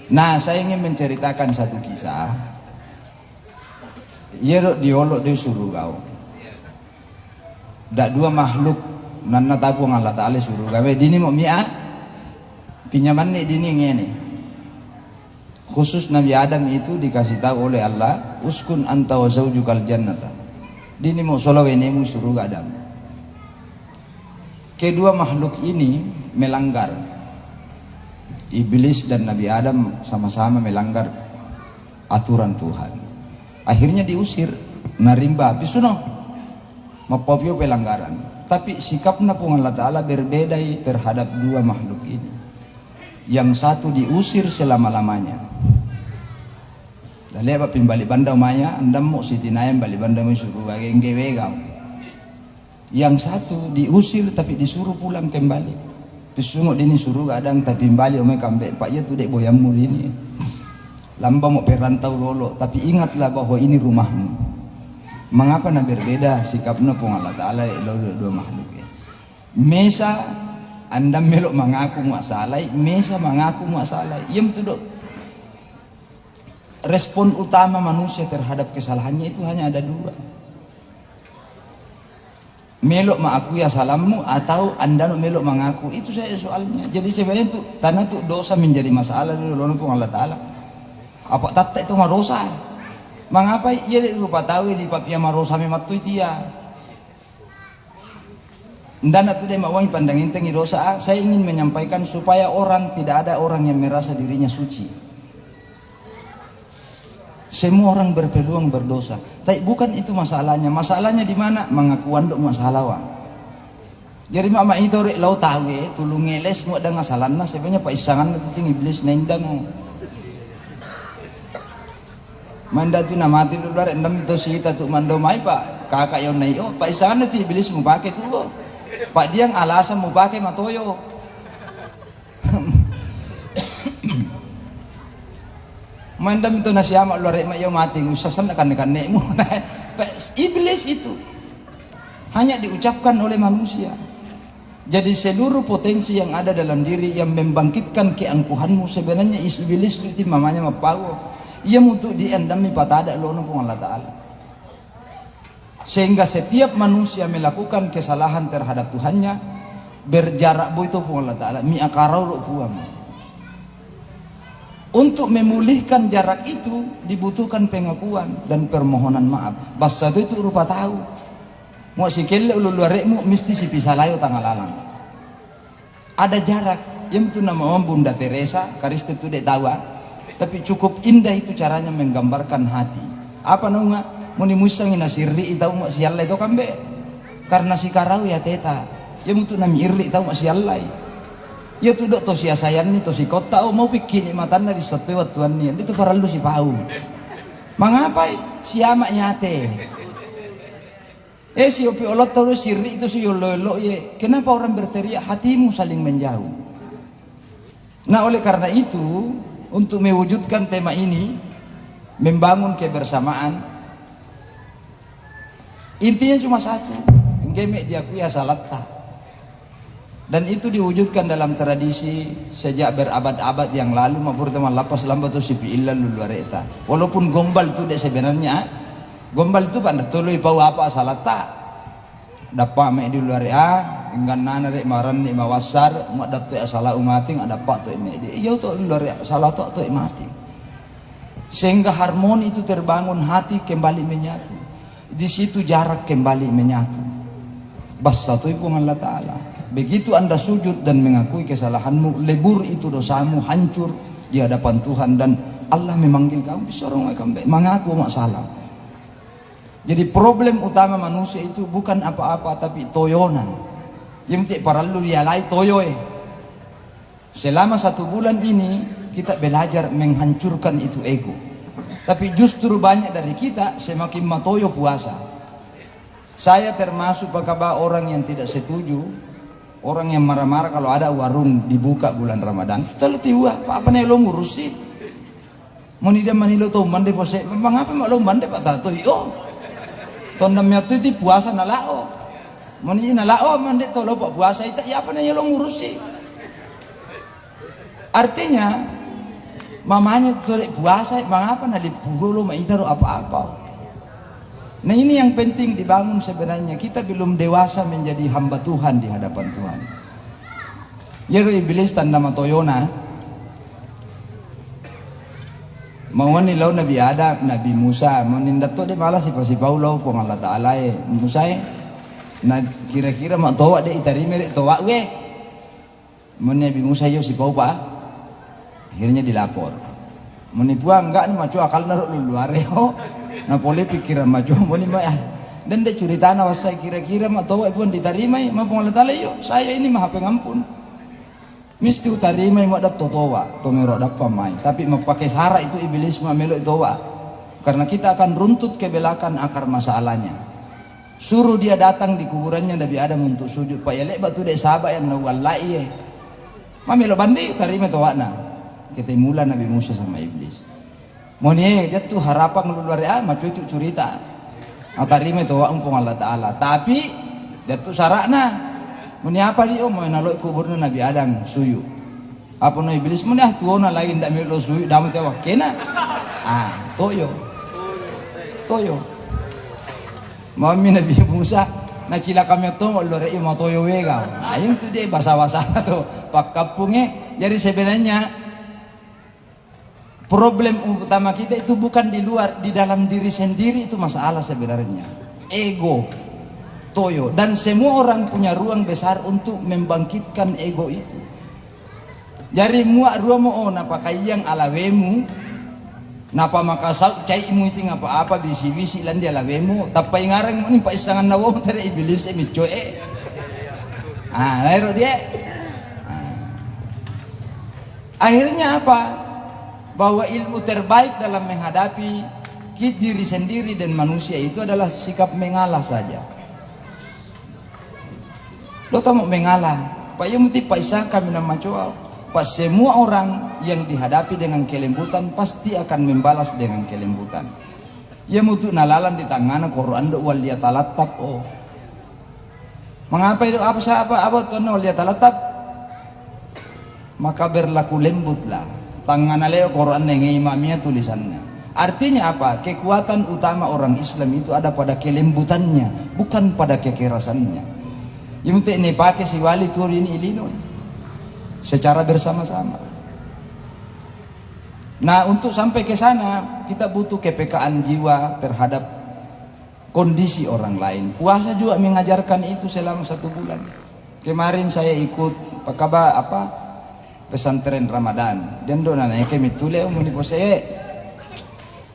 Nah, saya ingin menceritakan satu kisah. Ia diolok di surga. Dak dua makhluk nanna tapu Allah Ta'ala surga. Dini mau mi'a pinjaman nih dini ngene. Khusus Nabi Adam itu dikasih tahu oleh Allah, uskun anta wa zaujukal jannata. Dini mau solawenimu surga Adam. Kedua makhluk ini melanggar. Iblis dan Nabi Adam sama-sama melanggar aturan Tuhan. Akhirnya diusir, narimba pisuno mapopio pelanggaran. Tapi sikapnya pun Allah Ta'ala berbeda terhadap dua makhluk ini. Yang satu diusir selama-lamanya. Dan lihat pimbali banda umaya, andam mau sitinayam bali banda mau suruh genggewe. Yang satu diusir tapi disuruh pulang kembali. Pisungok dini suruh kadang tapi balik omai kambek pak ya tu dek boyammu ini. Lamba mau perantau lolo tapi ingatlah bahwa ini rumahmu. Mengapa nak berbeda sikapnya pun Allah Ta'ala dua makhluk ya. Mesa anda melok mengaku masalah, mesa mengaku masalah. Yang tu dok. Respon utama manusia terhadap kesalahannya itu hanya ada dua. Melok mengaku ya salammu atau anda melok mengaku, itu saya soalnya. Jadi sebenarnya itu tanah itu dosa menjadi masalah dulu pun Allah Ta'ala. Apa tata itu marosa? Mengapa ia lupa tahu di papia marosa memang tu dia. Dan itu dia mau pandangin tengi dosa. Saya ingin menyampaikan supaya orang tidak ada orang yang merasa dirinya suci. Semua orang berpeluang berdosa. Tapi bukan itu masalahnya. Masalahnya di mana? Mengakuan dok masalah wa. Jadi mama itu rek lau tawe tulung ngeles mu ada ngasalanna sebenarnya pak isangan penting iblis nendang. Manda tu nama mati dulu rek ndam itu si tu mando mai pak kakak yang naik oh pak isangan itu iblis mu pakai tu lo. Pak dia alasan mu pakai matoyo. Mandam itu nasi amak luar mak yang mati usasan akan nekmu. Iblis itu hanya diucapkan oleh manusia. Jadi seluruh potensi yang ada dalam diri yang membangkitkan keangkuhanmu sebenarnya iblis itu mamanya mapau. Ia untuk diendami patada lono pun Allah Ta'ala. Sehingga setiap manusia melakukan kesalahan terhadap Tuhannya berjarak itu pun Allah Ta'ala mi akarau puam. Untuk memulihkan jarak itu dibutuhkan pengakuan dan permohonan maaf. Basta itu rupa tahu. Mau si kelle ulu luarekmu mesti si pisalayo tanggal alang. Ada jarak. Yang itu nama Bunda Teresa, karis itu dek tawa. Tapi cukup indah itu caranya menggambarkan hati. Apa nunga? Mau dimusang ina sirri itau mak sialai itu kambe. Karena si karau ya teta. Yang itu nama irri itau mak sialai. Ya tu dok to sia sayan ni to si kota mau pikir nikmatan dari setiap tuan ni itu para lu si pau. Mengapa si amak nyate? Si opi olot terus siri itu si yolo ye. Kenapa orang berteriak hatimu saling menjauh? Nah oleh karena itu untuk mewujudkan tema ini membangun kebersamaan intinya cuma satu. Ngemek diakui asalatta. Dan itu diwujudkan dalam tradisi sejak berabad-abad yang lalu maupun teman lapas lambat tu sipi illa luluareta. Walaupun gombal itu dek sebenarnya gombal itu pada tului pau apa salata. Dapat mek di luar enggan nana dek maran ni mawasar mak datu asala umati ngak dapat tu mek di. Iya tu luar salah tu mati. Sehingga harmoni itu terbangun, hati kembali menyatu. Di situ jarak kembali menyatu. Bas satu ibu Allah Ta'ala. Begitu anda sujud dan mengakui kesalahanmu, lebur itu dosamu, hancur di hadapan Tuhan dan Allah memanggil kamu disuruh mengaku masalah. Jadi problem utama manusia itu bukan apa-apa tapi toyona. Yang penting para lu dialai toyoe. Selama 1 bulan ini kita belajar menghancurkan itu ego. Tapi justru banyak dari kita semakin matoyo puasa. Saya termasuk bakaba orang yang tidak setuju. Orang yang marah-marah kalau ada warung dibuka bulan Ramadan. Setelah tiba, apa nih lo ngurus sih? Mau tidak manilo tuh mande pose. Mengapa mak lo mande pak tato? Oh, tondamnya tuh di puasa nalao. Mau nih nalao mande tuh lo pak puasa itu. Ya apa nih lo ngurus sih? Artinya mamanya sore puasa, mengapa nali puhulo maitaro apa-apa. Nah ini yang penting dibangun sebenarnya. Kita belum dewasa menjadi hamba Tuhan di hadapan Tuhan. Yero iblis tanda matoyona. Mauan nilaw Nabi Adam, Nabi Musa. Manindat to de malas si Paulo kung Allah Ta'ala Musa na kira-kira matowa de itarime de towa we. Nabi Musa yo si Pau pa. Akhirnya dilapor. Menipuang enggak macu akal naruh luare ho. Na boleh pikiran maju mo ni maya dan dia cerita na wasai kira-kira mak tahu pun diterima ma pengalatala yo saya ini maha pengampun mesti utarima mak dat totowa to mero dapat mai tapi pakai syarat itu iblis ma melo towa karena kita akan runtut ke belakang akar masalahnya. Suruh dia datang di kuburannya Nabi Adam untuk sujud pak yalek batu dek sahabat yang nawallai ma melo bandi tarima towa na kita mula Nabi Musa sama iblis. Moni dia tuh harapan luar macu itu cerita. Atarime itu wa umpung Allah Ta'ala. Tapi dia tuh sarakna. Moni apa dia mau naloi kuburna Nabi Adam suyu. Apa no iblis moni tuona lagi ndak melo suyu damu tewa kena. Toyo. Mami Nabi Musa na cila kami to lore mo toyo wega. Ayun tuh dia basa-basa tuh pak kapungnya. Jadi sebenarnya problem utama kita itu bukan di luar, di dalam diri sendiri itu masalah sebenarnya. Ego, toyo, dan semua orang punya ruang besar untuk membangkitkan ego itu. Jadi muak ruamo napa kayang alawemu, napa makasau caimu itu ngapa apa bisi-bisi lan dia alawemu, tapi ngarang ni pa isangan nawo tere iblis micoe. Lalu dia. Akhirnya apa? Bahwa ilmu terbaik dalam menghadapi diri sendiri dan manusia itu adalah sikap mengalah saja. Lo tahu mengalah, Pak Yumuti Pak Isa kami nama coba. Pak semua orang yang dihadapi dengan kelembutan pasti akan membalas dengan kelembutan. Ya mutu nalalan di tangan Quran do wal yatalattab Mengapa itu apa tuh wal yatalattab? Maka berlaku lembutlah. Tangan aleo Quran yang imamnya tulisannya. Artinya apa? Kekuatan utama orang Islam itu ada pada kelembutannya, bukan pada kekerasannya. Yang penting ini pakai si wali tur ini ilino secara bersama-sama. Nah untuk sampai ke sana kita butuh kepekaan jiwa terhadap kondisi orang lain. Puasa juga mengajarkan itu selama 1 bulan. Kemarin saya ikut pesantren Ramadan dan dona nanya kami tule umuni pose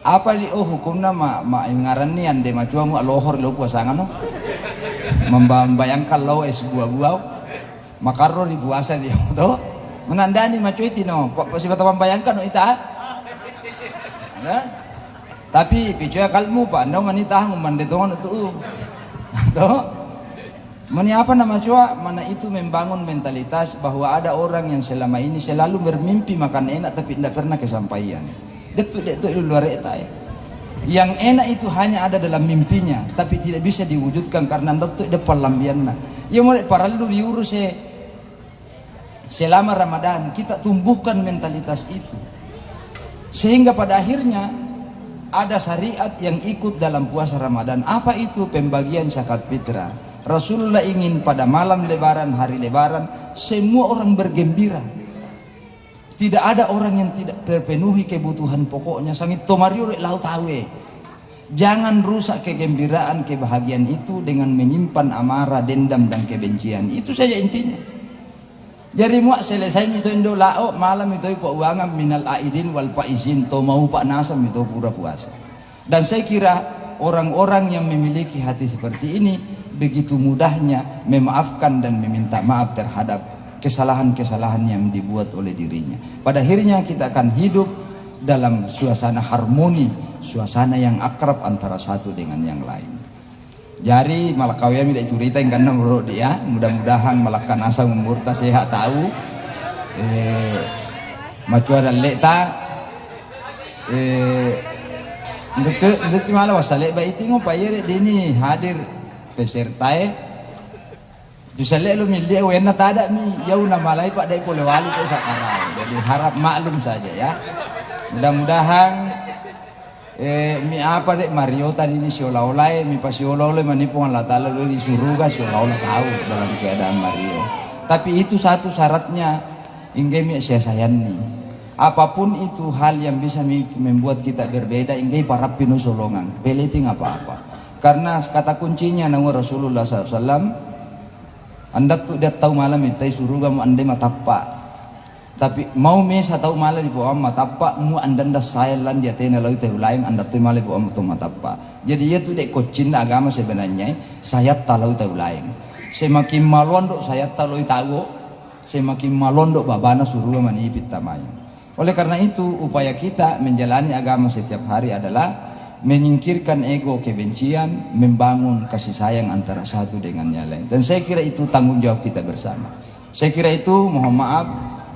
apa di hukumna ma ngaran ni ande macua mu lohor lo puasa ngano membayangkan lo buah-buah makarro di puasa dia to menandani macua itu no pasti bata membayangkan no ita tapi picuya kalmu pa anda manitah mandetongan itu to Mani apa nama cua? Mana itu membangun mentalitas bahwa ada orang yang selama ini selalu bermimpi makan enak tapi tidak pernah kesampaian. Detuk luar eta. Yang enak itu hanya ada dalam mimpinya tapi tidak bisa diwujudkan karena detuk depan lambianna. Ya mulai paralu diurus selama Ramadan kita tumbuhkan mentalitas itu. Sehingga pada akhirnya ada syariat yang ikut dalam puasa Ramadan. Apa itu? Pembagian zakat fitrah. Rasulullah ingin pada malam lebaran, hari lebaran, semua orang bergembira. Tidak ada orang yang tidak terpenuhi kebutuhan pokoknya. Sangit tomario lau tawe. Jangan rusak kegembiraan, kebahagiaan itu dengan menyimpan amarah, dendam dan kebencian. Itu saja intinya. Jadi muak selesai itu indo lao malam itu uangan minal aidin wal faizin to mau pak nasam itu pura puasa. Dan saya kira orang-orang yang memiliki hati seperti ini begitu mudahnya memaafkan dan meminta maaf terhadap kesalahan-kesalahan yang dibuat oleh dirinya. Pada akhirnya kita akan hidup dalam suasana harmoni, suasana yang akrab antara satu dengan yang lain. Jadi malakawya tidak cerita yang karena menurut dia mudah-mudahan malakan asa memurta sehat tahu macua dan leta untuk malah wasale baik tinggal payah dini hadir peserta bisa lihat lu milih wena tada mi jauh nama lain pak dari polewali itu sekarang. Jadi harap maklum saja ya. Mudah-mudahan mi apa dek Mario tadi ini seolah-olah mi pas seolah-olah manipu Allah Ta'ala di surga seolah-olah tahu dalam keadaan Mario. Tapi itu satu syaratnya ingge mi saya nih. Apapun itu hal yang bisa membuat kita berbeda ingge para pinusolongan. Beleting apa-apa. Karena kata kuncinya nama Rasulullah SAW, anda tuh dia tahu malam itu surga mu anda matapa. Tapi mau mesa tahu malam di bawah matapa mu anda sayalan dia tena lalu tahu lain anda tuh malam di bawah matapa. Jadi dia tuh dek kocin agama sebenarnya saya tahu tahu lain. Semakin malon dok saya tahu semakin malon dok babana surga manipit tamanya. Oleh karena itu upaya kita menjalani agama setiap hari adalah menyingkirkan ego kebencian, membangun kasih sayang antara satu dengan yang lain. Dan saya kira itu tanggung jawab kita bersama. Saya kira itu mohon maaf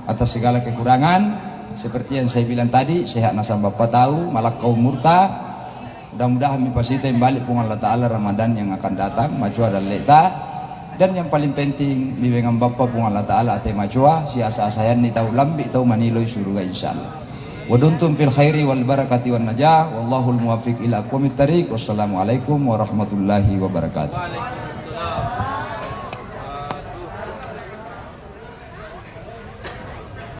atas segala kekurangan. Seperti yang saya bilang tadi, sehat nasab Bapak tahu, malak kaum murta. Mudah-mudahan mipasita yang balik pun Allah Ta'ala Ramadan yang akan datang, macua dan leta. Dan yang paling penting, bimbingan Bapak pun Allah Ta'ala ate macua, si asa-asayan ni tahu lambi tahu maniloy surga insyaAllah. Waduntum fil khairi wal barakati wan najah wallahul muwaffiq ila aqwamit thariq. Wassalamualaikum warahmatullahi wabarakatuh.